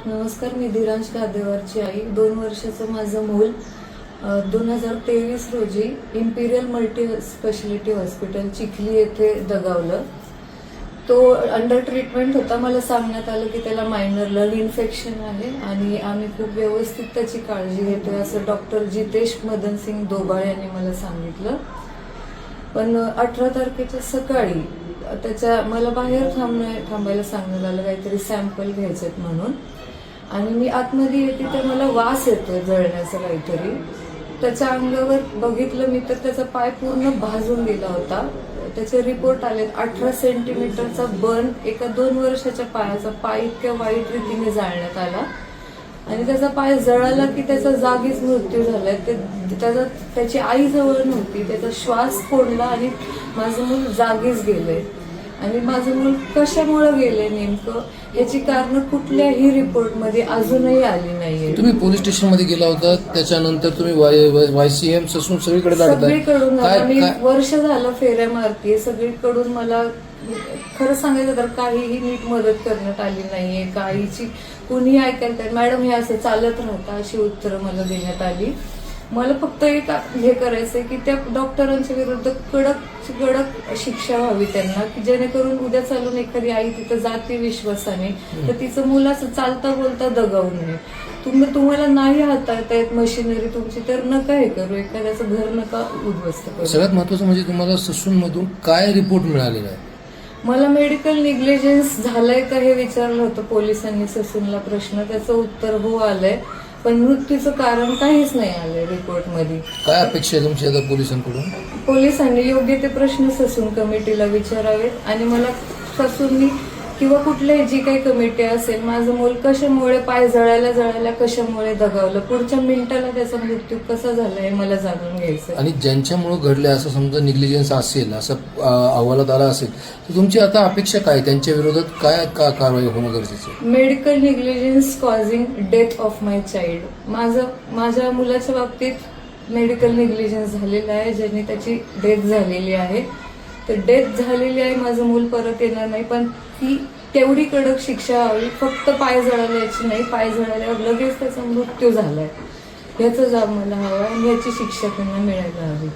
नमस्कार, मी धीरांश गादेवारची आई. 2 वर्षाचं माझं मूल 2023 रोजी Imperial multi speciality hospital Chikhli येथे दगावलं. तो अंडर ट्रीटमेंट होता. मला सांगण्यात आलं की त्याला मायनर लंग इन्फेक्शन आहे आणि आम्ही खूप व्यवस्थित त्याची काळजी घेतोय असं डॉक्टर जितेश मदन सिंग दोबाळ यांनी मला सांगितलं. पण 18 तारखेच्या सकाळी मला बाहेर थांबायला सांगण्यात आलं, काहीतरी सॅम्पल घ्यायचेत म्हणून. आणि मी आतमध्ये येते तर मला वास येतोय जळण्याचा काहीतरी. त्याच्या अंगावर बघितलं मी तर त्याचा पाय पूर्ण भाजून गेला होता. त्याचे रिपोर्ट आले. 18 सेंटीमीटरचा बर्न एका 2 वर्षाच्या पायाचा. पाय इतक्या वाईट रीतीने जाळण्यात आला आणि त्याचा पाय जळाला की त्याचा जागीच मृत्यू झालाय. त्याची आई जवळ नव्हती. त्याचा श्वास कोंडला आणि माझं मूल जागीच गेलंय. आणि माझं मूल कशामुळे गेले नेमकं ह्याची कारण कुठल्याही रिपोर्टमध्ये अजूनही आली नाहीये. तुम्ही पोलीस स्टेशनमध्ये गेला होता, त्याच्यानंतर तुम्ही YCM ससून सगळीकडे सगळीकडून मी वर्ष झालं फेऱ्या मारतीये. सगळीकडून मला खरं सांगायचं तर काहीही नीट मदत करण्यात आली नाहीये. काहीची कुणी ऐकायला मॅडम हे असं चालत राहतं अशी उत्तरं मला देण्यात आली. मला फक्त एक हे करायचंय की त्या डॉक्टरांच्या विरुद्ध कडक शिक्षा व्हावी त्यांना, की जेणेकरून उद्या चालून एखादी आई तिथं जाते विश्वासाने तर तिचं मुलं असं चालता बोलता दगावू नये. तुम्हाला नाही हाताळता येत मशिनरी तुमची तर नका हे करू. एखाद्याचं घर नका उद्ध्वस्त करू. सगळ्यात महत्वाचं म्हणजे तुम्हाला ससून मधून काय रिपोर्ट मिळालेला आहे? मला मेडिकल निग्लिजन्स झालंय का हे विचारलं होतं पोलिसांनी ससूनला प्रश्न. त्याचं उत्तर हो आलंय, पण मृत्यूचं कारण काहीच नाही आलंय रिपोर्टमध्ये. काय अपेक्षा आहे तुमची आता पोलिसांकडून? पोलिसांनी योग्य ते प्रश्न ससून कमिटीला विचारावेत आणि मला ससूननी किंवा कुठल्याही जी काही कमिटी असेल माझं मूल कशामुळे पाय जळायला कशामुळे दगावलं, पुढच्या मिनिटाला त्याचा मृत्यू कसा झाला हे मला जाणून घ्यायचं. आणि ज्यांच्यामुळे घडले असं समजा निग्लिजन्स असेल असं अहवालात आला असेल तर तुमची आता अपेक्षा काय? त्यांच्या विरोधात काय कारवाई होणं गरजेचं आहे? Medical negligence causing death of my child. माझ्या मुलाच्या बाबतीत मेडिकल निग्लिजन्स झालेला आहे, ज्यांनी त्याची डेथ झालेली आहे. तर डेथ झालेली आहे, माझं मूल परत येणार नाही. पण ती तेवढी कडक शिक्षा हवी. फक्त पाय जळाल्याची नाही, पाय जळाल्यावर लगेच त्याचा मृत्यू झालाय ह्याचा जाब मला हवा आणि ह्याची शिक्षा त्यांना मिळायला हवी.